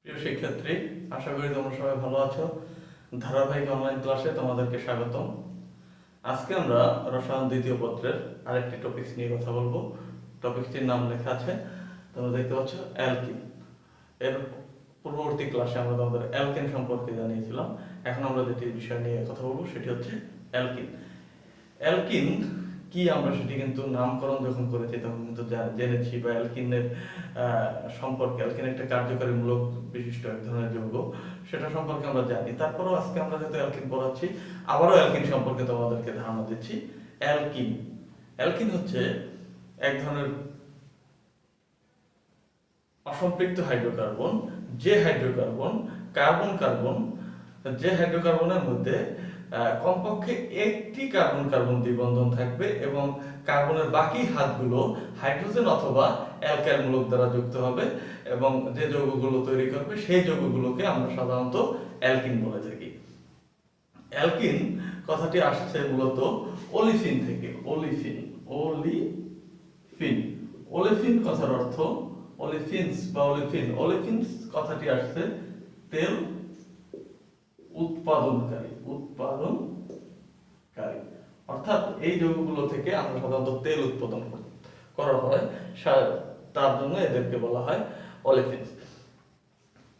প্রিয় শিক্ষার্থী, আশা করি তোমরা সবাই ভালো আছো। ধারাবাহিক অনলাইন ক্লাসে তোমাদেরকে স্বাগতম। আজকে আমরা রসায়ন দ্বিতীয় পত্রের আরেকটি টপিকস নিয়ে কথা বলবো। টপিকটির নাম লেখা আছে, তোমরা দেখতে পাচ্ছ, অ্যালকিন। এর পূর্ববর্তী ক্লাসে আমরা তোমাদের অ্যালকেন সম্পর্কে জানিয়েছিলাম। এখন আমরা যেটি বিষয় নিয়ে কথা বলবো সেটি হচ্ছে অ্যালকিন। অ্যালকিন কি আমরা সেটি কিন্তু নামকরণ যখন করেছি তখন কিন্তু জেনেছি, বা অ্যালকিনের সম্পর্কে, অ্যালকিন একটা কার্যকারী মূলক বিশিষ্ট এক ধরনের যৌগ, সেটা সম্পর্কে আমরা জানি। তারপরেও আজকে আমরা যেহেতু অ্যালকিন পড়াচ্ছি, আবারও অ্যালকিন সম্পর্কে তোমাদেরকে ধারণা দিচ্ছি। অ্যালকিন অ্যালকিন হচ্ছে এক ধরনের অসম্পৃক্ত হাইড্রোকার্বন, যে হাইড্রোকার্বন কার্বন কার্বন যে হাইড্রোকার্বনের মধ্যে কমপক্ষে একটি কার্বন কার্বন দ্বিবন্ধন থাকবে এবং কার্বনের বাকি হাতগুলো হাইড্রোজেন অথবা অ্যালকাইল মূলক দ্বারা যুক্ত হবে, এবং যে যৌগগুলো তৈরি করবে সেই যৌগগুলোকে আমরা সাধারণত অ্যালকিন বলে থাকি। অ্যালকিন কথাটি আসছে মূলত ওলিফিন থেকে। ওলিফিন কথার অর্থ ওলিফিনস বা ওলিফিনস কথাটি আসছে তেল উৎপাদনকারী। অর্থাৎ এই যৌগগুলো থেকে আমরা সাধারণত তেল উৎপাদন করা হয়, তার জন্য এদেরকে বলা হয় অলিফিনস।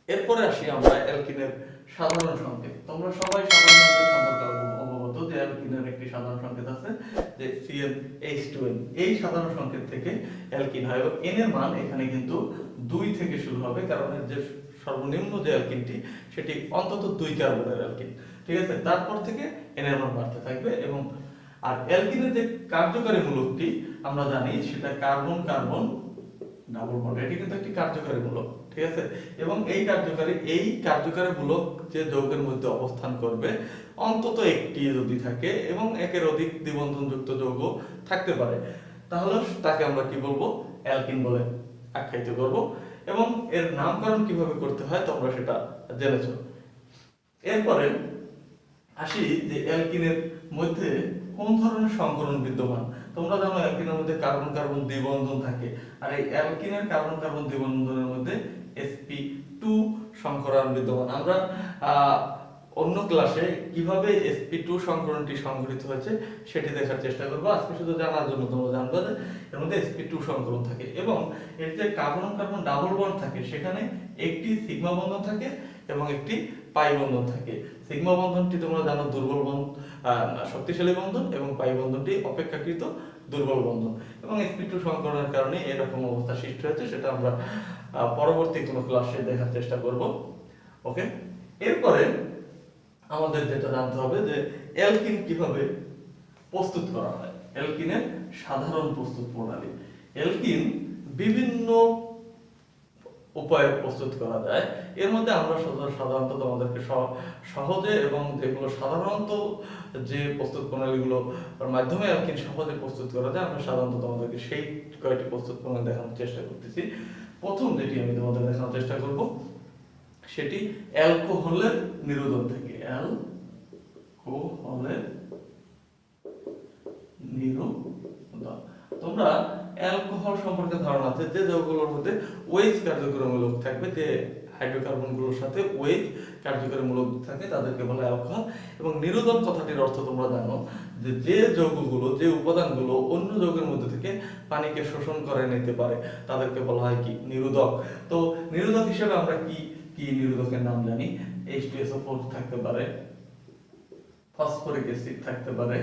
এরপরে আসি আমরা অ্যালকিনের সাধারণ সংকেত। তোমরা সবাই সাধারণ সংকেত সম্পর্কে অবগত যে অ্যালকিনের একটি সাধারণ সংকেত আছে যে CnH2n। এই সাধারণ সংকেত থেকে অ্যালকিন হয় এবং n এর মান এখানে কিন্তু 2 থেকে শুরু হবে, কারণ এর যে সর্বনিম্ন যে অ্যালকিনটি সেটি অন্তত 2 কার্বনের অ্যালকিন, ঠিক আছে? তারপর থেকে n এর মান বাড়তে থাকবে। এবং আর অ্যালকিনের যে কার্যকারী মূলকটি আমরা জানি সেটা কার্বন কার্বন ডাবল বন্ড। এটি কিন্তু একটি কার্যকারী মূলক, ঠিক আছে? এবং এই কার্যকারী মূলক যে যৌগের মধ্যে অবস্থান করবে অন্তত একটি যদি থাকে এবং একের অধিক দ্বিবন্ধনযুক্ত যৌগ থাকতে পারে, তাহলে তাকে আমরা কি বলবো? অ্যালকিন বলে আখ্যায়িত করব। এবং এর নামকরণ কিভাবে করতে হয় তোমরা সেটা জেনেছো। এরপরে আসি যে অ্যালকিনের মধ্যে কোন ধরনের সংকরণ বিদ্যমান। তোমরা জানো অ্যালকিনের মধ্যে কার্বন কার্বন দ্বিবন্ধন থাকে, আর এই অ্যালকিনের কার্বন কার্বন দ্বিবন্ধনের মধ্যে sp2 সংকরণ বিদ্যমান। আমরা অন্য ক্লাসে কিভাবে sp2 সংকরণটি সংঘটিত হয়েছে সেটি দেখার চেষ্টা করব। আজকে শুধু জানার জন্য তোমরা জানবে যে এর মধ্যে sp2 সংকরণ থাকে এবং এর যে কার্বন কার্বন ডাবল বন্ড থাকে সেখানে একটি সিগমা বন্ধন থাকে এবং একটি পাই বন্ধন থাকে। সিগমা বন্ধনটি তোমরা জানো দুর্বল শক্তিশালী বন্ধন, এবং পাই বন্ধনটি অপেক্ষাকৃত দুর্বল বন্ধন। এবং sp2 সংকরণের কারণে এরকম অবস্থা সৃষ্টি হয়েছে, সেটা আমরা পরবর্তী কোনো ক্লাসে দেখার চেষ্টা করব। ওকে, এরপরে আমাদের যেটা জানতে হবে যে অ্যালকিন কিভাবে প্রস্তুত করা হয়। অ্যালকিনের সাধারণ প্রস্তুত প্রণালী। অ্যালকিন বিভিন্ন উপায়ে প্রস্তুত করা যায়। এর মধ্যে আমরা সাধারণত তোমাদেরকে সহজে এবং যেগুলো সাধারণত যে প্রস্তুত প্রণালীগুলোর মাধ্যমে অ্যালকিন সহজে প্রস্তুত করা যায়, আমরা সাধারণত তোমাদেরকে সেই কয়েকটি প্রস্তুত প্রণালী দেখানোর চেষ্টা করতেছি। প্রথম যেটি আমি তোমাদের দেখানোর চেষ্টা করব সেটি অ্যালকোহলের নিরোধন থেকে। অ্যালকোহলের নিরোধন। তোমরা অ্যালকোহল সম্পর্কে ধারণা আছে যে যৌগগুলোর মধ্যে ওএইচ কার্যকরী মূলক থাকবে, যে হাইড্রোকার্বনগুলোর সাথে ওএইচ কার্যকরী মূলক থাকে তাদেরকে বলা হয় অ্যালকোহল। এবং নিরোধন কথাটির অর্থ তোমরা জানো যে যে যৌগগুলো, যে উপাদানগুলো অন্য যৌগের মধ্যে থেকে পানিকে শোষণ করে নিতে পারে তাদেরকে বলা হয় কি? নিরোধক। তো নিরোধক হিসেবে আমরা কি কি নিরোধকের নাম জানি? H2SO4 থাকতে পারে, ফসফরিক অ্যাসিড থাকতে পারে,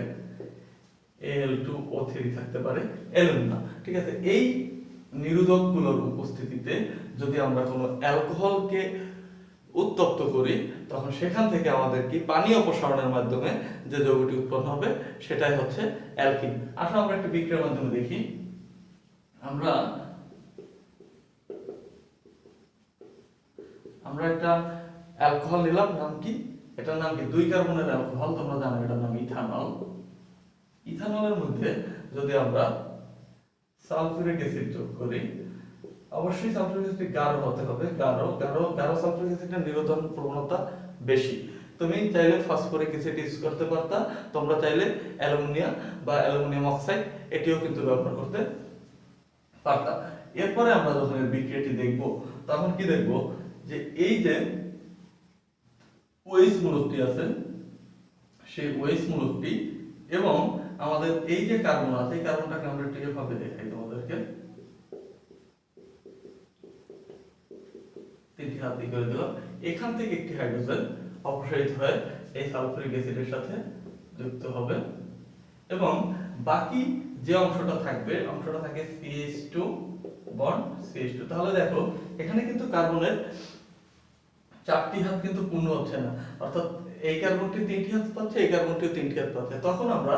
Al2O3 থাকতে পারে, অ্যালুমিনা, ঠিক আছে? এই নিরোধকগুলোর উপস্থিতিতে যদি আমরা কোনো অ্যালকোহলকে উত্তপ্ত করি তখন সেখান থেকে আমাদের কি পানি অপসারণের মাধ্যমে যে যৌগটি উৎপন্ন হবে সেটাই হচ্ছে অ্যালকিন। আসলে আমরা একটা বিক্রিয়ার মাধ্যমে দেখি। আমরা একটা অ্যালকোহল নিলাম, নাম কি? এটার নাম কি? 2 কার্বনের অ্যালকোহল, তোমরা জানো এটার নাম ইথানল। ইথানলের মধ্যে যদি আমরা সালফিউরিক অ্যাসিড যোগ করি, অবশ্যই সালফিউরিক অ্যাসিড গাঢ় হতে হবে। গাঢ় সালফিউরিক অ্যাসিডের নিরোধন প্রবণতা বেশি। তুমি চাইলে ফসফরিক অ্যাসিড ইউজ করতে পারতা, তোমরা চাইলে অ্যালুমিনিয়াম বা অ্যালুমিনিয়াম অক্সাইড এটিও কিন্তু ব্যবহার করতে পারতা। এরপরে আমরা যখন এর বিক্রিয়াটি দেখব তখন কি দেখব যে এই যে OH মূলকটি আছে সেই OH মূলকটি এবং আমাদের এই যে কার্বন আছে এই কার্বনটাকে আমরা একটু এভাবে দেখাই তোমাদেরকে, তিনটি হাত দিয়ে করে দিলাম। এখান থেকে একটি হাইড্রোজেন অপসারিত হয়ে এই সালফারিক অ্যাসিডের সাথে যুক্ত হবে এবং বাকি যে অংশটা থাকবে অংশটা থাকে CH2 বন্ড CH2। তাহলে দেখো এখানে কিন্তু কার্বনের চারটি হাত কিন্তু পূর্ণ হচ্ছে না, অর্থাৎ এই কার্বনটি তিনটি হাত পাচ্ছে, এই কার্বনটি তিনটি হাত পাচ্ছে। তখন আমরা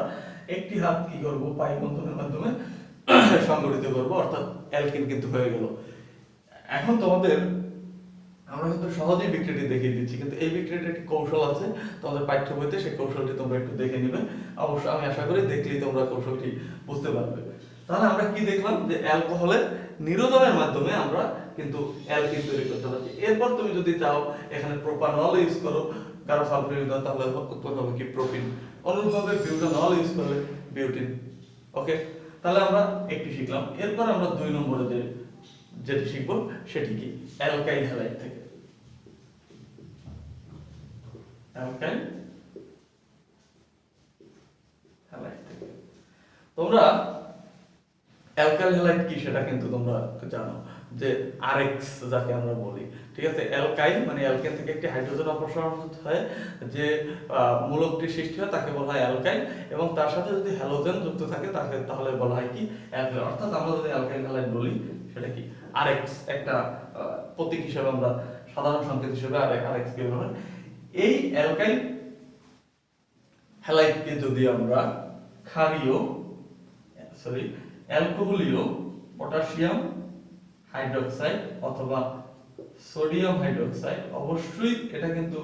একটি হাত কি করব, পাই বন্ধনের মাধ্যমে সংগঠিত করব, অর্থাৎ অ্যালকিন কিন্তু হয়ে গেল। এখন তোমাদের আমরা কিন্তু সহজেই বিক্রিয়াটি দেখিয়ে দিচ্ছি, কিন্তু এই বিক্রিয়াটির একটি কৌশল আছে তোমাদের পাঠ্য বইতে, সেই কৌশলটি তোমরা একটু দেখে নিবে। অবশ্যই আমি আশা করি দেখলেই তোমরা কৌশলটি বুঝতে পারবে। তাহলে আমরা কি দেখলাম যে অ্যালকোহলের নিরোধনের মাধ্যমে আমরা কিন্তু অ্যালকিন তৈরি করতে পারছি। এরপর তুমি যদি চাও এখানে প্রোপানল ইউজ করো কারো সালফারিক অ্যাসিড, তাহলে উৎপন্ন হবে কি প্রোপিন। অনুরূপভাবে বিউটানল ইউজ করলে বিউটিন। ওকে, তাহলে আমরা একটি শিখলাম। এরপর আমরা 2 নম্বরে যেটি শিখবো সেটি কি, অ্যালকাইল হ্যালাইড থেকে। অ্যালকাইল হ্যালাইড থেকে তোমরা অ্যালকাইল হ্যালাইড কি সেটা কিন্তু তোমরা জানো যে আরএক্স যাকে আমরা বলি, ঠিক আছে। অ্যালকাইল মানে অ্যালকেন থেকে একটি হাইড্রোজেন অপসারণ হয়, যে মূলকটি সৃষ্টি হয় তাকে বলা হয় অ্যালকাইল, এবং তার সাথে যদি হ্যালোজেন যুক্ত থাকে তাহলে বলা হয় কি অ্যালকাইল। অর্থাৎ আমরা যদি অ্যালকাইল হ্যালাইড বলি সেটা কি আরএক্স, একটা প্রতীক হিসেবে আমরা সাধারণ সংকেত হিসেবে আরএক্স কে বলা হয়। এই অ্যালকাইল হ্যালাইডকে যদি আমরা অ্যালকোহলীয় পটাশিয়াম হাইড্রোক্সাইড অথবা সোডিয়াম হাইড্রোক্সাইড, অবশ্যই এটা কিন্তু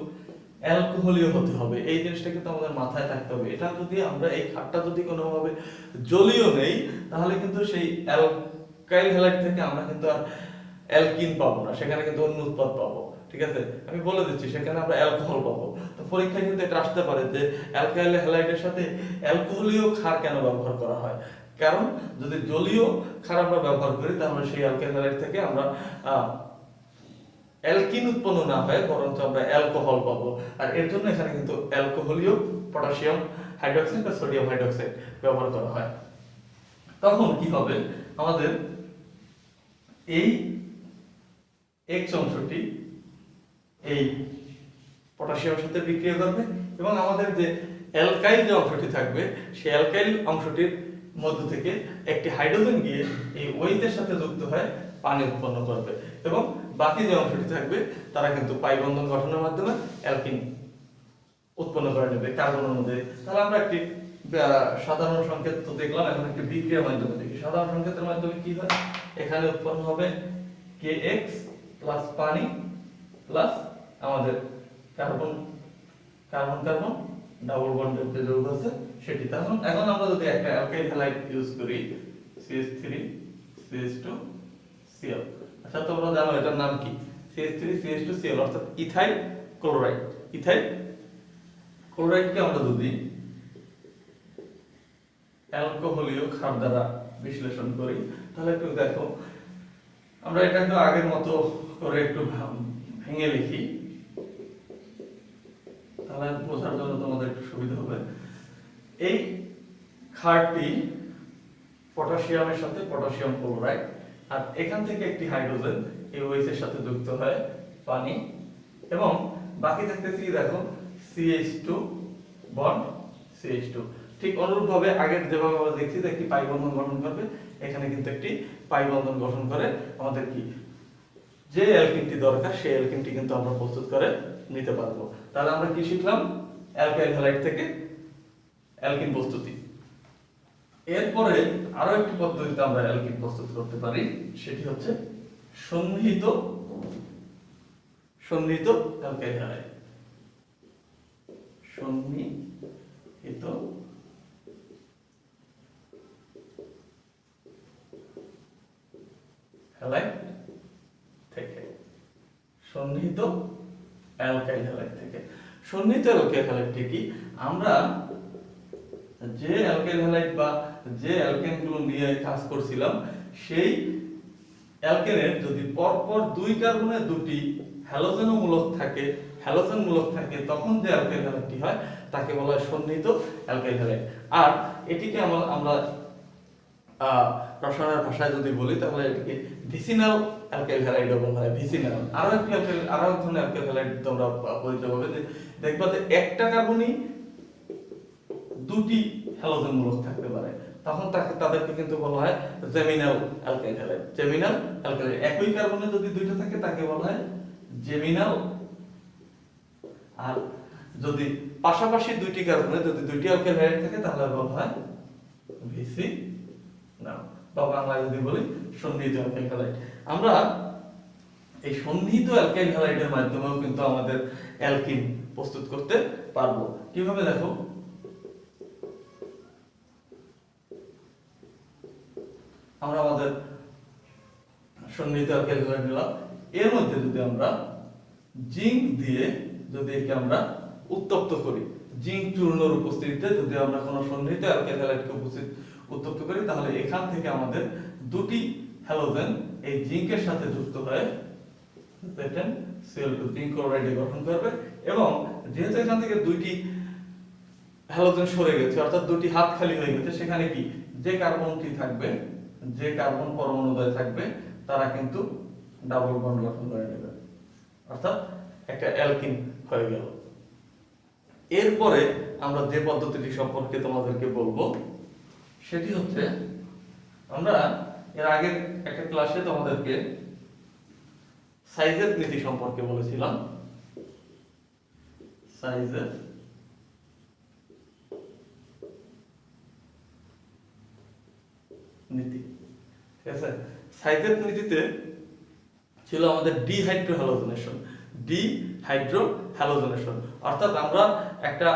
অ্যালকোহলীয় হতে হবে। এই জিনিসটা কিন্তু আমাদের মাথায় থাকতে হবে। এটা যদি আমরা এই খাটটা যদি কোনোভাবে জলীয় নেই তাহলে কিন্তু সেই অ্যালকাইল হ্যালাইড থেকে আমরা কিন্তু আর অ্যালকিন পাবো না, সেখানে কিন্তু অন্য উৎপাদ পাবো। ঠিক আছে, আমি বলে দিচ্ছি সেখানে আমরা অ্যালকোহল পাবো। তো পরীক্ষায় কিন্তু এটা আসতে পারে যে অ্যালকাইল হ্যালাইডের সাথে অ্যালকোহলীয় ক্ষার কেন ব্যবহার করা হয়। কারণ যদি জলীয় ক্ষার আমরা ব্যবহার করি তাহলে সেই অ্যালকাইল হ্যালাইড থেকে আমরা অ্যালকিন উৎপন্ন না হয় বরঞ্চ আমরা অ্যালকোহল পাবো। আর এর জন্য এখানে কিন্তু অ্যালকোহলীয় পটাশিয়াম হাইড্রোক্সাইড বা সোডিয়াম হাইড্রোক্সাইড ব্যবহার করা হয়। তখন কি হবে, আমাদের এই এক্স অংশটি এই পটাশিয়ামের সাথে বিক্রিয়া করবে এবং আমাদের যে অ্যালকাইল যে অংশটি থাকবে সেই অ্যালকাইল অংশটির মধ্য থেকে একটি হাইড্রোজেন গিয়ে এই OH এর সাথে যুক্ত হয়ে পানি উৎপন্ন করবে এবং বাকি যে অংশটি থাকবে তারা কিন্তু পাই বন্ধন গঠনের মাধ্যমে অ্যালকিন উৎপন্ন করে নেবে কার্বনের মধ্যে। তাহলে আমরা একটি সাধারণ সংকেত তো দেখলাম, এখন একটি বিক্রিয়ার মাধ্যমে দেখি। সাধারণ সংকেতের মাধ্যমে কি হয়, এখানে উৎপন্ন হবে KX প্লাস পানি প্লাস আমাদের কার্বন ডাবল বন্ডের যে যৌগ আছে সেটি। এখন আমরা যদি একটা অ্যালকাইল হ্যালাইড ইউজ করি CH3 CH2 Cl, আচ্ছা তোমরা জানো এটার নাম কি, CH3 CH2 Cl অর্থাৎ ইথাইল ক্লোরাইড। ইথাইল ক্লোরাইডকে আমরা যদি অ্যালকোহলীয় ক্ষার দ্বারা বিশ্লেষণ করি তাহলে একটু দেখো, আমরা এটা একটু আগের মতো করে একটু ভেঙে লিখি তাহলে বোঝার জন্য তোমাদের একটু সুবিধা হবে। এই ক্ষারটি পটাশিয়ামের সাথে পটাশিয়াম ক্লোরাইড, আর এখান থেকে একটি হাইড্রোজেন এই OH এর সাথে যুক্ত হয় পানি এবং বাকি থাকতেছে কি দেখো CH2 বন্ড CH2। ঠিক অনুরূপভাবে আগের যেভাবে আমরা দেখছি যে একটি পাই বন্ধন গঠন করবে, এখানে কিন্তু একটি পাই বন্ধন গঠন করে আমাদের কি যে অ্যালকিনটি দরকার সেই অ্যালকিনটি কিন্তু আমরা প্রস্তুত করে নিতে পারবো। তাহলে আমরা কি শিখলাম, অ্যালকাইল হ্যালাইড থেকে অ্যালকিন প্রস্তুতি। এরপরে আরো একটি পদ্ধতিতে আমরা অ্যালকিন প্রস্তুত করতে পারি, সেটি হচ্ছে সন্নিহিত অ্যালকাইল হ্যালাইড। সন্নিহিত হ্যালাইড থেকে, সন্নিহিত অ্যালকাইল হ্যালাইড থেকে। সন্নিহিত অ্যালকাইল হ্যালাইডটি কি, আমরা যে অ্যালকাইল হ্যালাইড বা যে অ্যালকেনগুলো নিয়ে কাজ করছিলাম সেই অ্যালকেনের যদি পরপর 2 কার্বনের 2টি হ্যালোজেন মূলক থাকে তখন যে অ্যালকাইল হ্যালাইডটি হয় তাকে বলা হয় সন্নিহিত অ্যালকাইল হ্যালাইড। আর এটিকে আমরা রসায়নের ভাষায় যদি বলি তাহলে এটিকে ভিসিনাল অ্যালকাইল হ্যালাইড বলা হয়। ভিসিনাল আরো এক ধরনের অ্যালকাইল হ্যালাইড তোমরা পরিচয় পাবে যে দেখবা যে একটা কার্বনই দুটি হ্যালোজেন মূলক থাকতে পারে, তখন তাদেরকে কিন্তু বলা হয় জেমিনাল অ্যালকাইল হ্যালাইড। জেমিনাল অ্যালকাইল একই কার্বনে যদি দুইটা থাকে তাকে বলা হয় জেমিনাল। আর যদি পাশাপাশি দুইটি কার্বনে যদি দুইটি অ্যালকাইল হ্যালাইড থাকে তাহলে বলা হয় ভিসিনাল, বা বাংলায় যদি বলি সন্নিহিত অ্যালকাইল হ্যালাইড। আমরা এই সন্নিহিত অ্যালকাইল হ্যালাইডের মাধ্যমেও কিন্তু আমাদের অ্যালকিন প্রস্তুত করতে পারবো। কিভাবে দেখো, আমরা আমাদের সন্নিহিত অ্যালকাইল হ্যালাইড নিলাম, এর মধ্যে যদি আমরা জিঙ্ক দিয়ে যদি একে আমরা উত্তপ্ত করি, জিঙ্ক চূর্ণের উপস্থিতিতে যদি আমরা কোনো সন্নিহিত অ্যালকাইল হ্যালাইডকে উত্তপ্ত করি তাহলে এখান থেকে আমাদের দুটি হ্যালোজেন এই জিঙ্কের সাথে যুক্ত হয়ে Zn জিঙ্ক ক্লোরাইড গঠন করবে। এবং যেহেতু এখান থেকে দুইটি হ্যালোজেন সরে গেছে অর্থাৎ দুটি হাত খালি হয়ে গেছে, সেখানে কি যে কার্বনটি থাকবে, যে কার্বন পরমাণুদ্বয় থাকবে তারা কিন্তু ডাবল বন্ড গঠন করে নেবে, অর্থাৎ একটা অ্যালকিন হয়ে গেল। এরপরে আমরা যে পদ্ধতিটি সম্পর্কে তোমাদেরকে বলবো সেটি হচ্ছে, আমরা এর আগের একটা ক্লাসে তোমাদেরকে সাইজের নীতি সম্পর্কে বলেছিলাম। সাইজের নীতি, ঠিক আছে। সাইজের নীতিতে ছিল আমাদের ডিহাইড্রোহ্যালোজেনেশন, অর্থাৎ আমরা একটা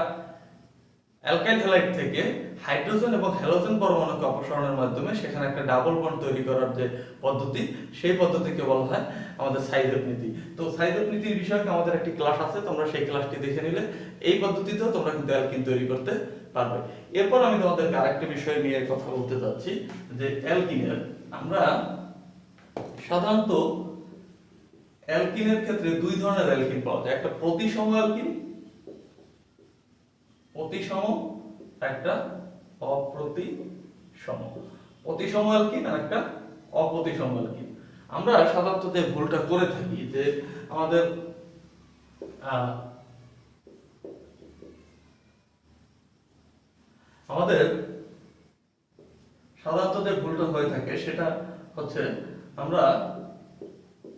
অ্যালকাইল হ্যালাইড থেকে হাইড্রোজেন এবং হ্যালোজেন পরমাণুকে অপসারণের মাধ্যমে সেখানে একটা ডাবল বন্ড তৈরি করার যে পদ্ধতি, সেই পদ্ধতিকে বলা হয় আমাদের সাইজের নীতি। তো সাইজের নীতির বিষয়ে আমাদের একটি ক্লাস আছে, তোমরা সেই ক্লাসটি দেখে নিলে এই পদ্ধতিতেও তোমরা কিন্তু অ্যালকিন তৈরি করতে পারবে। এরপর আমি তোমাদেরকে আরেকটা বিষয় নিয়ে কথা বলতে যাচ্ছি যে অ্যালকিনের, আমরা সাধারণত অ্যালকিনের ক্ষেত্রে দুই ধরনের অ্যালকিন পাওয়া যায়, একটা প্রতিসম অ্যালকিন, প্রতিসম, একটা অপ্রতিসম। প্রতিসম অ্যালকিন আর একটা অপ্রতিসম অ্যালকিন। আমরা সাধারণত যে ভুলটা করে থাকি যে আমাদের সাধারণত যে ভুলটা হয়ে থাকে সেটা হচ্ছে আমরা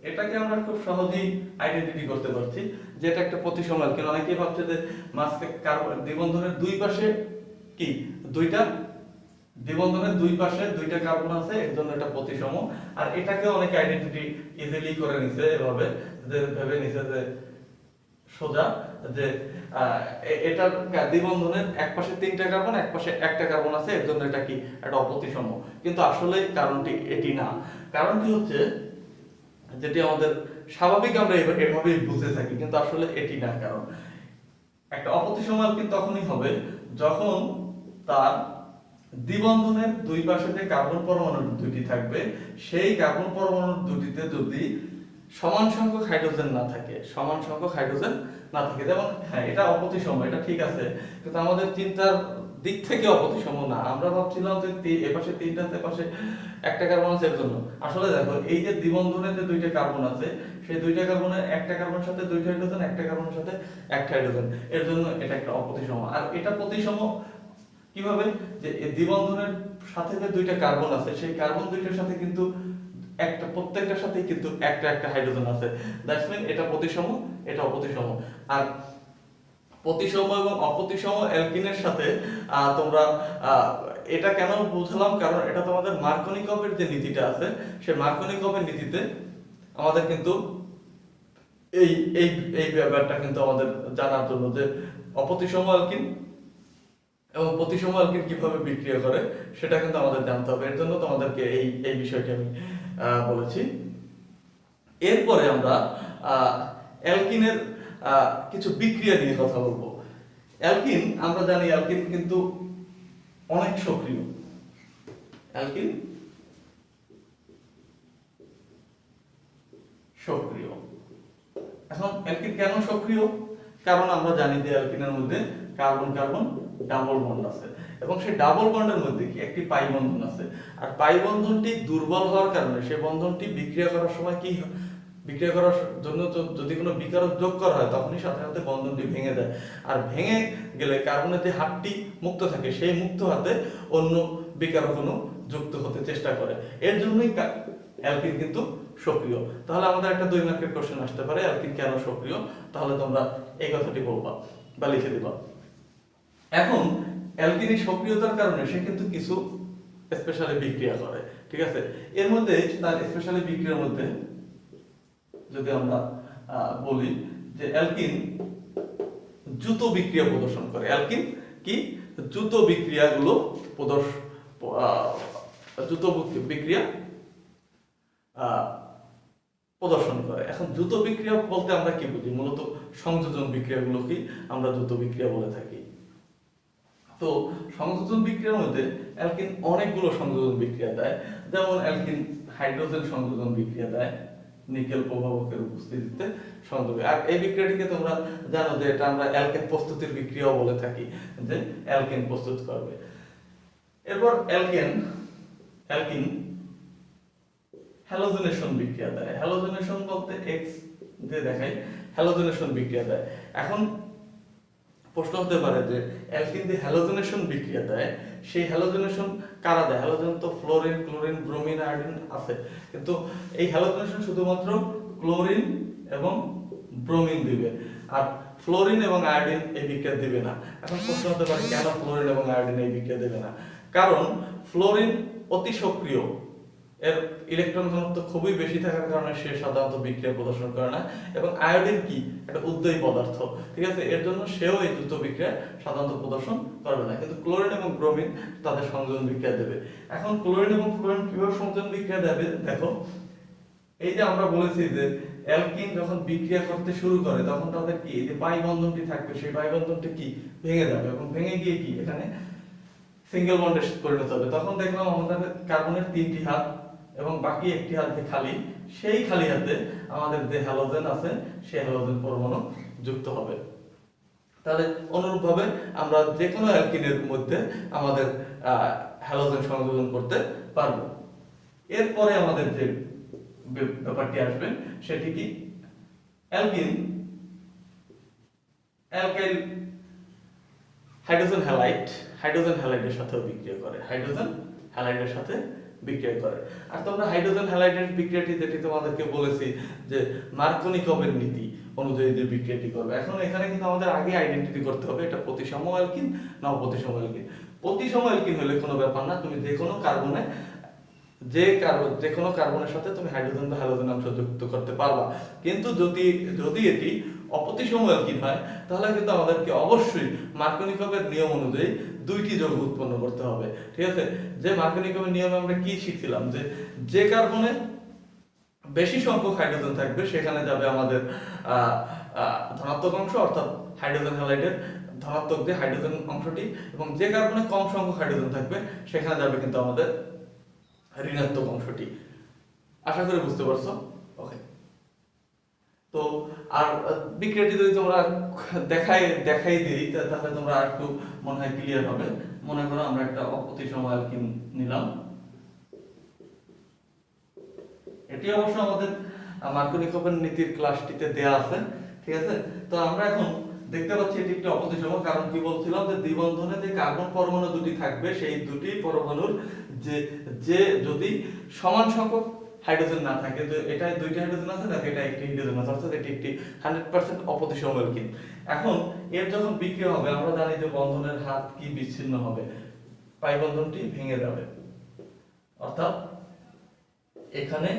এটাকে আমরা খুব সহজেই আইডেন্টিটি করতে পারছি যে এটা একটা প্রতিসম অ্যালকিন। অনেকেই ভাবছে যে মাঝখানে দ্বিবন্ধনের দুই পাশে কি দুইটা দ্বিবন্ধনের দুই পাশে দুইটা কার্বন আছে, এর জন্য এটা প্রতিসম। আর এটাকে অনেকে আইডেন্টিটি ইজিলি করে নিছে, এভাবে যে ভেবে নিছে যে সোজা যে এটা দ্বিবন্ধনের এক পাশে তিনটা কার্বন এক পাশে একটা কার্বন আছে, এর জন্য এটা কি একটা অপ্রতিসম। কিন্তু আসলে কারণটি এটি না। কারণটি হচ্ছে যেটি আমাদের স্বাভাবিক আমরা এভাবেই বুঝে থাকি, কিন্তু আসলে এটি না। কারণ একটা অপ্রতিসম অ্যালকিন তখনই হবে যখন তার দ্বিবন্ধনের দুই পাশে যে কার্বন পরমাণু দুটি থাকবে, সেই কার্বন পরমাণু দুটিতে যদি সমান সংখ্যক হাইড্রোজেন না থাকে, যেমন হ্যাঁ এটা অপ্রতিসম, এটা ঠিক আছে, কিন্তু আমাদের চিন্তার দিক থেকে অপ্রতিসম না। আমরা ভাবছিলাম যে এপাশে তিনটা এপাশে একটা কার্বন আছে, এর জন্য আসলে দেখো এই যে দ্বিবন্ধনের যে দুইটা কার্বন আছে, সেই দুইটা কার্বনের একটা কার্বনের সাথে দুইটা হাইড্রোজেন, একটা কার্বনের সাথে একটা হাইড্রোজেন, এর জন্য এটা একটা অপ্রতিসম। আর এটা প্রতিসম কিভাবে, যে দ্বিবন্ধনের সাথে যে দুইটা কার্বন আছে, সেই কার্বন দুইটার সাথে কিন্তু একটা প্রত্যেকটার সাথে কিন্তু একটা একটা হাইড্রোজেন আছে, দ্যাটস মিন এটা প্রতিসম, এটা অপ্রতিসম। আর প্রতিসম এবং অপ্রতিসম অ্যালকিনের সাথে তোমরা এটা কেন বুঝলাম, কারণ এটা তোমাদের মার্কনিকভের যে নীতিটা আছে, সেই মার্কনিকভের নীতিতে আমাদের কিন্তু এই এই এই ব্যাপারটা কিন্তু আমাদের জানার জন্য যে অপ্রতিসম অ্যালকিন এবং প্রতিসম অ্যালকিন কিভাবে বিক্রিয়া করে সেটা কিন্তু আমাদের জানতে হবে। এর জন্য তোমাদেরকে এই এই বিষয়টি আমি বলেছি। এরপরে আমরা অ্যালকিনের কিছু বিক্রিয়া নিয়ে কথা বলবো। অ্যালকিন, আমরা জানি অ্যালকিন কিন্তু অনেক সক্রিয়। অ্যালকিন সক্রিয়। এখন অ্যালকিন কেন সক্রিয়? কারণ আমরা জানি যে অ্যালকিনের মধ্যে কার্বন কার্বন ডাবল বন্ড আছে এবং সেই ডাবল বন্ডের মধ্যে কি একটি পাই বন্ধন আছে, আর পাই বন্ধনটি দুর্বল হওয়ার কারণে সেই বন্ধনটি বিক্রিয়া করার সময় কি বিক্রিয়া করার জন্য যদি কোনো বিকারক যোগ করা হয় তখনই সাথে সাথে বন্ধনটি ভেঙে যায়, আর ভেঙে গেলে কার্বনের যে হাতটি মুক্ত থাকে সেই মুক্ত হাতে অন্য বিকারক অণু যুক্ত হতে চেষ্টা করে। এর জন্যই অ্যালকিন কিন্তু সক্রিয়। তাহলে আমাদের একটা 2 মার্কের কোশ্চেন আসতে পারে অ্যালকিন কেন সক্রিয়, তাহলে তোমরা এই কথাটি বলবা বা লিখে দিবা। এখন অ্যালকিনের সক্রিয়তার কারণে সে কিন্তু কিছু স্পেশালি বিক্রিয়া করে, ঠিক আছে? এর মধ্যে তার স্পেশালি বিক্রিয়ার মধ্যে যদি আমরা বলি যে অ্যালকিন দ্রুত বিক্রিয়া প্রদর্শন করে। অ্যালকিন কি দ্রুত বিক্রিয়াগুলো দ্রুত বিক্রিয়া প্রদর্শন করে। এখন দ্রুত বিক্রিয়া বলতে আমরা কি বুঝি? মূলত সংযোজন বিক্রিয়াগুলোকে আমরা দ্রুত বিক্রিয়া বলে থাকি। তো সংযোজন বিক্রিয়ার মধ্যে অ্যালকিন অনেকগুলো সংযোজন বিক্রিয়া দেয়, যেমন অ্যালকিন হাইড্রোজেন সংযোজন বিক্রিয়া দেয় নিকেল প্রভাবকের উপস্থিতিতে সংযোগ। আর এই বিক্রিয়াটিকে তোমরা জানো যে এটা আমরা অ্যালকেন প্রস্তুতির বিক্রিয়াও বলে থাকি, যে অ্যালকেন প্রস্তুত করবে। এরপর অ্যালকিন হ্যালোজেনেশন বিক্রিয়া দেয়। হ্যালোজেনেশন বলতে এক্স দিয়ে দেখাই, হ্যালোজেনেশন বিক্রিয়া দেয়। এখন প্রশ্ন হতে পারে যে অ্যালকিন যে হ্যালোজেনেশন বিক্রিয়া দেয় সেই হ্যালোজেনেশন কারা দেয়? হ্যালোজেন তো ফ্লোরিন, ক্লোরিন, ব্রোমিন, আয়োডিন আছে, কিন্তু এই হ্যালোজেনেশন শুধুমাত্র ক্লোরিন এবং ব্রোমিন দিবে, আর ফ্লোরিন এবং আয়োডিন এই বিক্রিয়া দিবে না। এখন প্রশ্ন হতে পারে কেন ফ্লোরিন এবং আয়োডিন এই বিক্রিয়া দেবে না? কারণ ফ্লোরিন অতি সক্রিয়, এর ইলেকট্রন ঘনত্ব খুবই বেশি থাকার কারণে সে সাধারণত বিক্রিয়া প্রদর্শন করে না, এবং আয়োডিন কি একটা উদ্দয়ী পদার্থ, ঠিক আছে? এর জন্য সেও এই দ্রুত বিক্রিয়া সাধারণত প্রদর্শন করবে না। কিন্তু ক্লোরিন এবং ব্রোমিন তাদের সংযোজন বিক্রিয়া দেবে। এখন ক্লোরিন এবং ফ্লোরিন কিভাবে সংযোজন বিক্রিয়া দেবে দেখো। এই যে আমরা বলেছি যে অ্যালকিন যখন বিক্রিয়া করতে শুরু করে তখন তাদের কি এই যে পাই বন্ধনটি থাকবে, সেই পাই বন্ধনটি কি ভেঙে যাবে, এবং ভেঙে গিয়ে কি এখানে সিঙ্গেল বন্ডে পরিণত হবে। তখন দেখলাম আমাদের কার্বনের 3টি হাত এবং বাকি একটি হাত যে খালি, সেই খালি হাতে আমাদের যে হ্যালোজেন আছে সেই হ্যালোজেন পরমাণু যুক্ত হবে। তাহলে অনুরূপভাবে আমরা যে কোনো অ্যালকিনের মধ্যে আমাদের হ্যালোজেন সংযোজন করতে পারবো। এরপরে আমাদের যে ব্যাপারটি আসবে সেটি কি? অ্যালকিন অ্যালকাইল হাইড্রোজেন হ্যালাইডের সাথেও বিক্রিয়া করে, হাইড্রোজেন হ্যালাইডের সাথে বিক্রিয়া করে। আর তোমরা হাইড্রোজেন হ্যালাইডের বিক্রিয়াটি যেটি তোমাদেরকে বলেছি যে মার্কোনিকভের নীতি অনুযায়ী যে বিক্রিয়াটি করবে। এখন এখানে কিন্তু আমাদের আগে আইডেন্টিটি করতে হবে এটা প্রতিসম অ্যালকিন না অপ্রতিসম অ্যালকিন। প্রতিসম অ্যালকিন হলে কোনো ব্যাপার না, তুমি যে কোনো কার্বনের সাথে তুমি হাইড্রোজেন বা হ্যালোজেন অংশ যুক্ত করতে পারবা। কিন্তু যদি এটি অপ্রতিসম অ্যালকিন হয় তাহলে কিন্তু আমাদেরকে অবশ্যই মার্কোনিকভের নিয়ম অনুযায়ী 2টি যৌগ উৎপন্ন করতে হবে, ঠিক আছে? যে মার্কোনিকভের নিয়মে আমরা কি শিখছিলাম যে কার্বনে বেশি সংখ্যক হাইড্রোজেন থাকবে সেখানে যাবে আমাদের ধনাত্মক অংশ, অর্থাৎ হাইড্রোজেন হ্যালাইডের ধনাত্মক যে হাইড্রোজেন অংশটি, এবং যে কার্বনে কম সংখ্যক হাইড্রোজেন থাকবে সেখানে যাবে কিন্তু আমাদের ঋণাত্মক অংশটি। আশা করি বুঝতে পারছো? ওকে। তো আর বিক্রিয়াটি যদি তোমরা দেখাই দিই তাহলে তোমরা একটু মনে হয় ক্লিয়ার হবে। মনে করো আমরা একটা অপ্রতিসম অ্যালকিন নিলাম, এটি অবশ্য আমাদের মার্কোনিকভের নীতির ক্লাসটিতে দেয়া আছে, ঠিক আছে? তো আমরা এখন দেখতে পাচ্ছি এটি একটি অপ্রতিসম, কারণ কি বলছিলাম যে দ্বিবন্ধনে যে কার্বন পরমাণু দুটি থাকবে সেই দুটি পরমাণুর যে যদি সমান সংখ্যক হাইড্রোজেন না থাকে, তো এটা 2টি হাইড্রোজেন আছে নাকি এটা একটি হাইড্রোজেন আছে, অর্থাৎ এটি একটি 100% অপ্রতিসম অ্যালকিন। এখন এর যখন বিক্রিয়া হবে আমরা জানি যে বন্ধনের হাত কি বিচ্ছিন্ন হবে, পাই বন্ধনটি ভেঙে যাবে, অর্থাৎ এখানে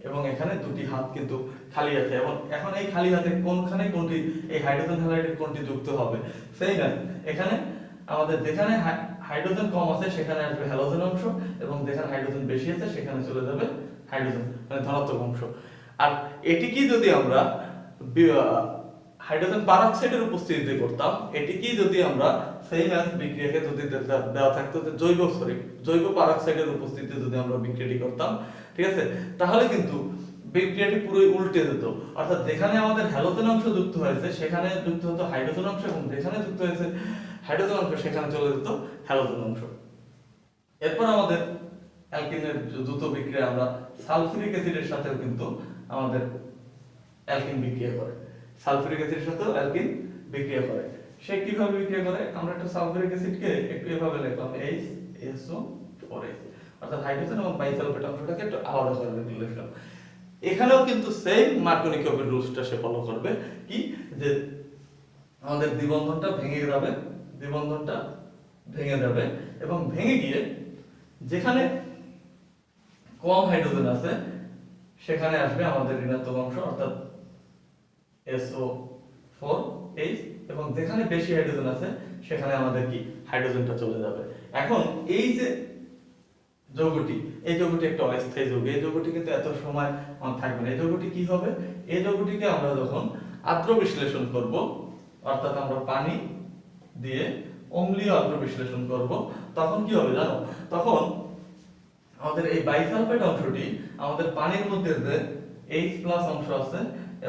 এবং এখানে 2টি হাত কিন্তু খালি আছে, এবং এখন এই খালি হাতে কোনখানে কোনটি এই হাইড্রোজেন হ্যালাইডের কোনটি যুক্ত হবে? সেই না, এখানে আমাদের যেখানে হাইড্রোজেন কম আছে সেখানে আসবে হ্যালোজেন অংশ, এবং যেখানে হাইড্রোজেন বেশি আছে সেখানে চলে যাবে হাইড্রোজেন মানে ধনাত্মক অংশ। আর এটিকেই যদি আমরা হাইড্রোজেন পারঅক্সাইডের উপস্থিতিতে করতাম, এটিকেই যদি আমরা সেম অ্যাজ বিক্রিয়াকে যদি দেওয়া থাকতো যে জৈব পারঅক্সাইডের উপস্থিতিতে যদি আমরা বিক্রিয়াটি করতাম, ঠিক আছে, তাহলে কিন্তু বিক্রিয়াটি পুরোই উল্টে যেত, অর্থাৎ যেখানে আমাদের হ্যালোজেন অংশ যুক্ত হয়েছে সেখানে যুক্ত হতো হাইড্রোজেন অংশ, এবং যেখানে যুক্ত হয়েছে হাইড্রোজেন অংশ সেখানে চলে যেত হ্যালোজেন অংশ। এরপর আমাদের অ্যালকিনের দ্রুত বিক্রিয়া আমরা সালফিউরিক অ্যাসিডের সাথেও কিন্তু আমাদের অ্যালকিন বিক্রিয়া করে, সালফিউরিক অ্যাসিডের সাথেও অ্যালকিন বিক্রিয়া করে। সে কিভাবে বিক্রিয়া করে, আমরা একটা সালফিউরিক অ্যাসিডকে একটু এভাবে লিখলাম HSO4H, অর্থাৎ হাইড্রোজেন এবং বাইসালফেট অংশটাকে একটু আলাদা করে লিখলাম। এখানেও কিন্তু সেম মার্কোনিকোভের রুলসটা সে ফলো করবে, কি যে আমাদের দ্বিবন্ধনটা ভেঙে যাবে, দ্বিবন্ধনটা ভেঙে যাবে এবং ভেঙে গিয়ে যেখানে কম হাইড্রোজেন আছে সেখানে আসবে আমাদের ঋণাত্মক অংশ অর্থাৎ SO4H, এবং যেখানে বেশি হাইড্রোজেন আছে সেখানে আমাদের কি হাইড্রোজেনটা চলে যাবে। এখন এই যে যৌগটি, এই যৌগটি একটা অস্থায়ী যৌগ, এই যৌগটি কিন্তু এত সময় থাকবে না। এই যৌগটি কি হবে, এই যৌগটিকে আমরা যখন আদ্র বিশ্লেষণ করব, অর্থাৎ আমরা পানি দিয়ে অম্লীয় আদ্র বিশ্লেষণ করব, তখন কি হবে জানো, তখন আমাদের এই বাইসালফেট অংশটি আমাদের পানির মধ্যে যে H+ অংশ আছে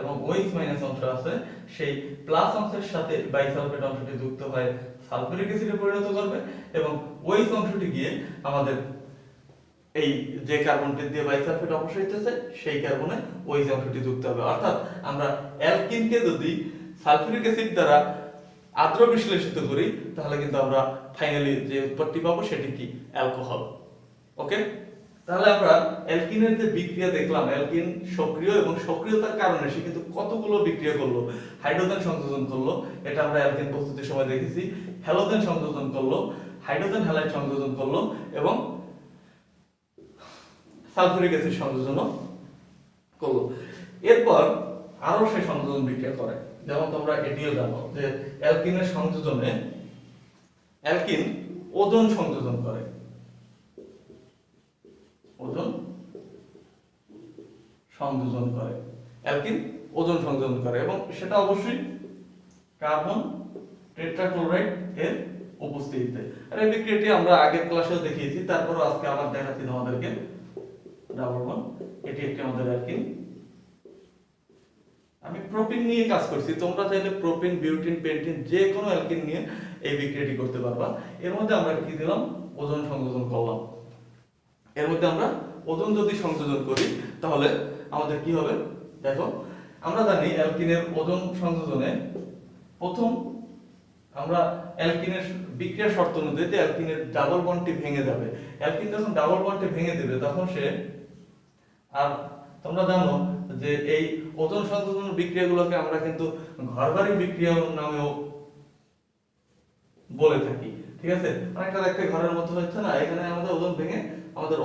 এবং OH- অংশ আছে, সেই প্লাস অংশের সাথে বাইসালফেট অংশটি যুক্ত হয়ে সালফিউরিক অ্যাসিডে পরিণত করবে, এবং OH অংশটি গিয়ে আমাদের এই যে কার্বনটি দিয়ে বাইসালফেট অপসারিত হয়েছে সেই কার্বনে OH অংশটি যুক্ত হবে। অর্থাৎ আমরা অ্যালকিনকে যদি সালফিউরিক অ্যাসিড দ্বারা আদ্র বিশ্লেষিত করি তাহলে কিন্তু আমরা ফাইনালি যে উৎপত্তি পাবো সেটি কি অ্যালকোহল। ওকে, তাহলে আমরা অ্যালকিনের যে বিক্রিয়া দেখলাম, অ্যালকিন সক্রিয় এবং সক্রিয়তার কারণে সে কিন্তু কতগুলো বিক্রিয়া করলো, হাইড্রোজেন সংযোজন করলো, এটা আমরা অ্যালকিন প্রস্তুতির সময় দেখেছি, হ্যালোজেন সংযোজন করলো, হাইড্রোজেন হ্যালাইড সংযোজন করলো, এবং সালফিউরিক অ্যাসিড সংযোজনও করলো। এরপর আরো সে সংযোজন বিক্রিয়া করে, যেমন তোমরা এটিও জানো যে অ্যালকিনের সংযোজনে অ্যালকিন ওজোন সংযোজন করে, ওজোন সংযোজন করে, অ্যালকিন ওজোন সংযোজন করে, এবং সেটা অবশ্যই কার্বন টেট্রাক্লোরাইড এর উপস্থিতিতে। আর এই বিক্রিয়াটি আমরা আগের ক্লাসেও দেখিয়েছি, তারপরও আজকে আবার দেখাচ্ছি তোমাদেরকে। ডাবল বন্ড, এটি একটি আমাদের অ্যালকিন। আমি প্রোপিন নিয়ে কাজ করছি, তোমরা চাইলে প্রোপিন, বিউটিন, পেন্টিন যে কোনো অ্যালকিন নিয়ে এই বিক্রিয়াটি করতে পারবা। এর মধ্যে আমরা কি দিলাম, ওজোন সংযোজন করলাম। এর মধ্যে আমরা ওজোন যদি সংযোজন করি তাহলে আমাদের কি হবে, দেখো আমরা জানি অ্যালকিনের ওজোন সংযোজনে প্রথম আমরা অ্যালকিনের বিক্রিয়া শর্ত অনুযায়ী অ্যালকিনের ডাবল বন্ডটি ভেঙে যাবে। অ্যালকিন যখন ডাবল বন্ডটি ভেঙে দেবে তখন সে, আর তোমরা জানো যে এই ওজোন সংযোজন বিক্রিয়াগুলোকে আমরা কিন্তু ঘরবাড়ি বিক্রিয়া নামেও বলে থাকি, ঠিক আছে। অনেকটা দেখতে ঘরের মতো হচ্ছে না, এখানে আমাদের ওজোন ভেঙে আমাদের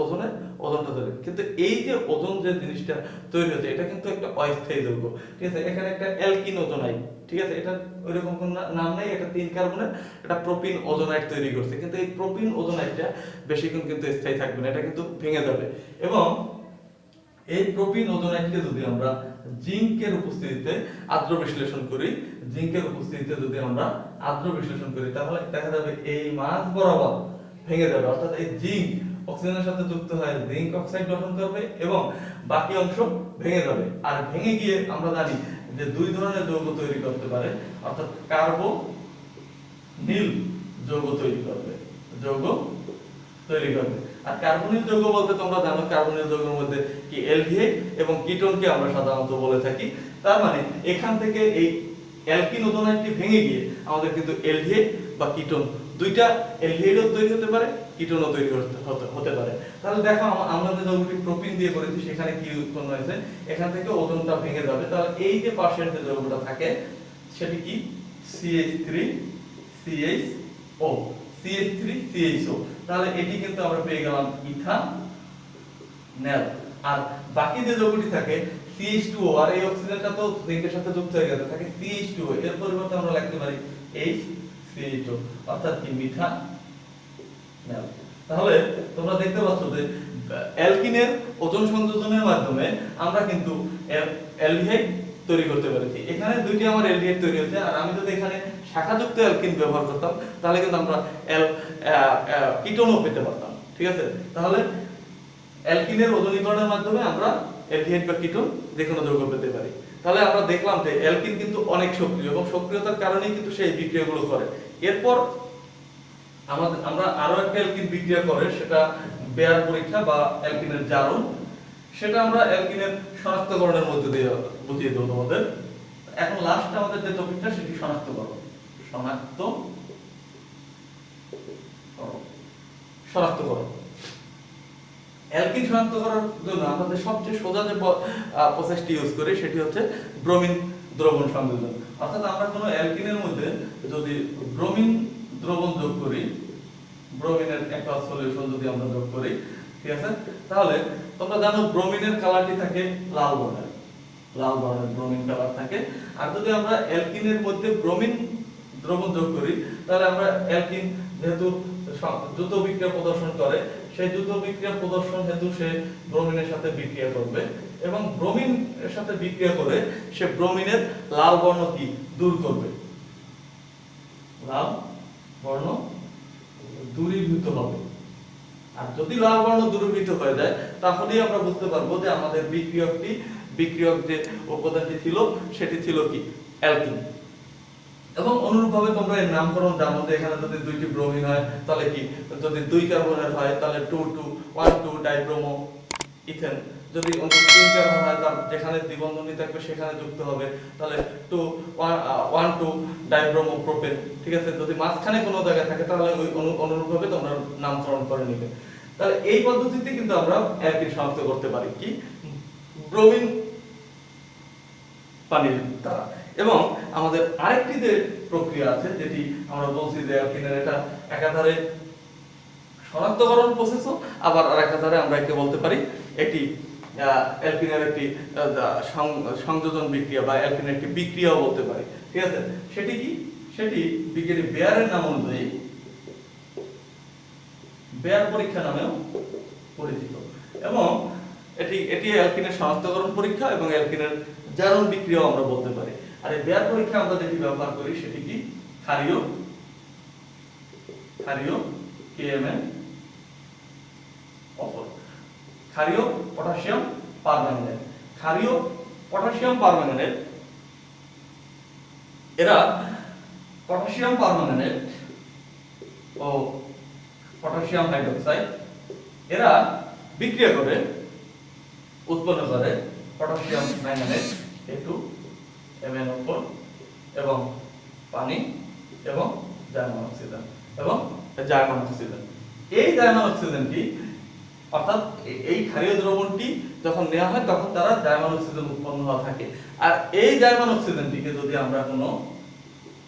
ওজনটা তৈরি, কিন্তু এই যে ওজোন যে জিনিসটা তৈরি হচ্ছে এটা কিন্তু একটা অস্থায়ী যৌগ, ঠিক আছে। এখানে একটা অ্যালকিন ওজোনাইড, ঠিক আছে, এটা ওইরকম কোন নাম নেই, এটা 3 কার্বনের একটা প্রোপিন ওজোনাইড তৈরি করছে, কিন্তু এই প্রোপিন ওজোনাইডটা বেশিক্ষণ কিন্তু স্থায়ী থাকবে না, এটা কিন্তু ভেঙে যাবে। এবং এই প্রোপিন ওজোনাইডকে যদি আমরা জিঙ্কের উপস্থিতিতে আদ্র বিশ্লেষণ করি, জিঙ্কের উপস্থিতিতে যদি আমরা আদ্র বিশ্লেষণ করি তাহলে দেখা যাবে এই মাঝ বরাবর ভেঙে যাবে, অর্থাৎ এই জিঙ্ক অক্সিজেনের সাথে যুক্ত হয়ে জিঙ্ক অক্সাইড গঠন করবে এবং বাকি অংশ ভেঙে যাবে। আর ভেঙে গিয়ে আমরা জানি যে দুই ধরনের যৌগ তৈরি করতে পারে, অর্থাৎ কার্বনিল যৌগ তৈরি করবে, যৌগ তৈরি করবে। আর কার্বনিল যৌগ বলতে তোমরা জানো কার্বনিল যৌগের মধ্যে কি অ্যালডিহাইড এবং কিটোনকে আমরা সাধারণত বলে থাকি। তার মানে এখান থেকে এই অ্যালকিন ওজোনাইডটি ভেঙে গিয়ে আমাদের কিন্তু অ্যালডিহাইড বা কিটোন, দুইটা অ্যালডিহাইডও তৈরি হতে পারে, কিটোনও তৈরি হতে পারে। তাহলে দেখো আমরা যে যৌগটি প্রোপিন দিয়ে করেছি সেখানে কি উৎপন্ন হয়েছে, এখান থেকে ওজোনটা ভেঙে যাবে, তাহলে এই যে পাশের যে যৌগটা থাকে সেটি কি CH3CHO, CH3CHO, তাহলে এটি কিন্তু আমরা পেয়ে গেলাম ইথানল। আর বাকি যে যৌগটি থাকে CH2O, আর এই অক্সিজেনটা তো জিঙ্কের সাথে যুক্ত হয়ে গেছে, থাকে CH2O, এর পরিবর্তে আমরা লিখতে পারি HCHO, অর্থাৎ কি মিথানল। তাহলে তোমরা দেখতে পাচ্ছ যে অ্যালকিনের ওজোন সংযোজনের মাধ্যমে আমরা কিন্তু অ্যালডিহাইড তৈরি করতে পেরেছি। এখানে দুইটি আমার অ্যালডিহাইড তৈরি হচ্ছে, আর আমি যদি এখানে শাখাযুক্ত অ্যালকিন ব্যবহার করতাম তাহলে কিন্তু আমরা কিটোনও পেতে পারতাম, ঠিক আছে। তাহলে অ্যালকিনের ওজনীকরণের মাধ্যমে আমরা অ্যালডিহাইড বা কিটোন যে কোনো যৌগ পেতে পারি। তাহলে আমরা দেখলাম যে অ্যালকিন কিন্তু অনেক সক্রিয় এবং সক্রিয়তার কারণেই কিন্তু সেই বিক্রিয়াগুলো করে। এরপর আমরা আরো একটা অ্যালকিন বিক্রিয়া করে, সেটা বেয়ার পরীক্ষা বা অ্যালকিনের জারণ। সেটা আমরা অ্যালকিনের শনাক্তকরণের মধ্যে দিয়ে বুঝিয়ে দেবো তোমাদের। এখন লাস্ট আমাদের যে টপিকটা সেটি শনাক্তকরণ। শনাক্তকরণ অ্যালকিন শনাক্ত করার জন্য আমাদের সবচেয়ে সোজা যে প্রসেসটি ইউজ করি সেটি হচ্ছে ব্রোমিন দ্রবণ সংযোজন। অর্থাৎ আমরা কোনো অ্যালকিনের মধ্যে যদি ব্রোমিন দ্রবণ যোগ করি, ব্রোমিনের একটা সলিউশন যদি আমরা যোগ করি, ঠিক আছে, তাহলে তোমরা জানো ব্রোমিনের কালারটি থাকে লাল বর্ণের, লাল বর্ণের ব্রোমিন কালার থাকে। আর যদি আমরা অ্যালকিনের মধ্যে ব্রোমিন দ্রবণ যোগ করি তাহলে আমরা অ্যালকিন যেহেতু দ্রুত বিক্রিয়া প্রদর্শন করে, সেই দ্রুত বিক্রিয়া প্রদর্শন হেতু সে ব্রোমিনের সাথে বিক্রিয়া করবে এবং ব্রোমিন এর সাথে বিক্রিয়া করে সে ব্রোমিনের লাল বর্ণ কি দূর করবে, লাল বর্ণ দূরীভূত হবে। আর যদি লাল বর্ণ দূরীভূত হয়ে যায় তাহলেই আমরা বুঝতে পারবো যে আমাদের বিক্রিয়ক যে উপাদানটি ছিল সেটি ছিল কি অ্যালকিন। এবং অনুরূপভাবে তোমরা এর নামকরণ জানো যে এখানে যদি দুইটি ব্রোমিন হয় তাহলে কি, যদি 2 কার্বনের হয় তাহলে 1,2 ডাইব্রোমো ইথেন, যদি 3 কার্বন হয় তার যেখানে দ্বিবন্ধনী থাকবে সেখানে যুক্ত হবে তাহলে 1,2 ডাইব্রোমো প্রোপেন, ঠিক আছে। যদি মাঝখানে কোনো জায়গায় থাকে তাহলে ওই অনুরূপভাবে তোমরা নামকরণ করে নেবে। তাহলে এই পদ্ধতিতে কিন্তু আমরা অ্যালকিন শনাক্ত করতে পারি কি ব্রোমিন পানির দ্বারা। এবং আমাদের আরেকটি যে প্রক্রিয়া আছে যেটি আমরা বলছি যে অ্যালকিনের এটা একাধারে শনাক্তকরণ প্রসেসও, আবার আরেকধারে আমরা একে বলতে পারি এটি অ্যালকিনের একটি সংযোজন বিক্রিয়া বা অ্যালকিনের একটি বিক্রিয়াও বলতে পারি, ঠিক আছে। সেটি কি, সেটি বিজ্ঞানী বেয়ারের নাম অনুযায়ী বেয়ার পরীক্ষা নামেও পরিচিত। এবং এটি অ্যালকিনের শনাক্তকরণ পরীক্ষা এবং অ্যালকিনের জারণ বিক্রিয়াও আমরা বলতে পারি। আর এই বেয়ার পরীক্ষা আমরা যেটি ব্যবহার করি সেটি কি ক্ষারীয় KMN অপর ক্ষারীয় পটাশিয়াম পারম্যাঙ্গানেট। ক্ষারীয় পটাশিয়াম পারম্যাঙ্গানেট, এরা পটাশিয়াম পারম্যাঙ্গানেট ও পটাশিয়াম হাইড্রোক্সাইড এরা বিক্রিয়া করে উৎপন্ন করে পটাশিয়াম ম্যাঙ্গানেট A2MnO4 এবং পানি এবং জার্মান অক্সিজেন এই জার্মান অক্সিজেনটি, অর্থাৎ এই ক্ষারীয় দ্রবণটি যখন নেওয়া হয় তখন তারা জার্মান অক্সিজেন উৎপন্ন হওয়া থাকে। আর এই জার্মান অক্সিজেনটিকে যদি আমরা কোনো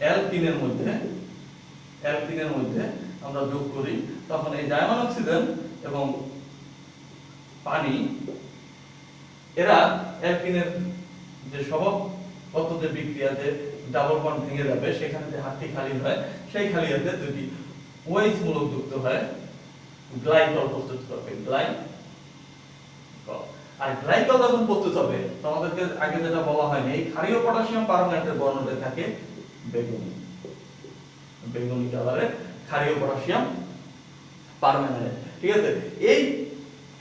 অ্যালকিনের মধ্যে আমরা যোগ করি তখন এই জার্মান অক্সিজেন এবং পানি এরা অ্যালকিনের যে স্বভাবগত যে বিক্রিয়াতে ডাবল বন্ড ভেঙে যাবে সেখানে যে হাতটি খালি হয় সেই খালিয়াতে দুটি OH মূলক যুক্ত হয় গ্লাইকল প্রস্তুত করবে, আর গ্লাইকল যখন প্রস্তুত হবে তোমাদেরকে আগে যেটা বলা হয়নি, এই ক্ষারীয় পটাশিয়াম পারম্যাঙ্গানেটের বর্ণতে থাকে বেগুনি কালারের ক্ষারীয় পটাশিয়াম পারম্যাঙ্গানেট, ঠিক আছে। এই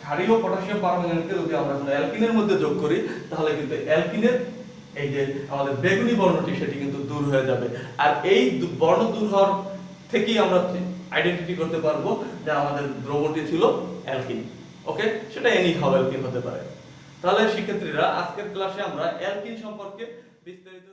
ক্ষারীয় পটাশিয়াম পারম্যাঙ্গানেটকে যদি আমরা কোনো অ্যালকিনের মধ্যে যোগ করি তাহলে কিন্তু অ্যালকিনের এই যে আমাদের বেগুনি বর্ণটি সেটি কিন্তু দূর হয়ে যাবে। আর এই বর্ণ দূর হওয়ার থেকেই আমরা আইডেন্টিটি করতে পারবো যে আমাদের দ্রবণটি ছিল অ্যালকিন। ওকে, সেটা এনি হাউ অ্যালকিন হতে পারে। তাহলে শিক্ষার্থীরা আজকের ক্লাসে আমরা অ্যালকিন সম্পর্কে বিস্তারিত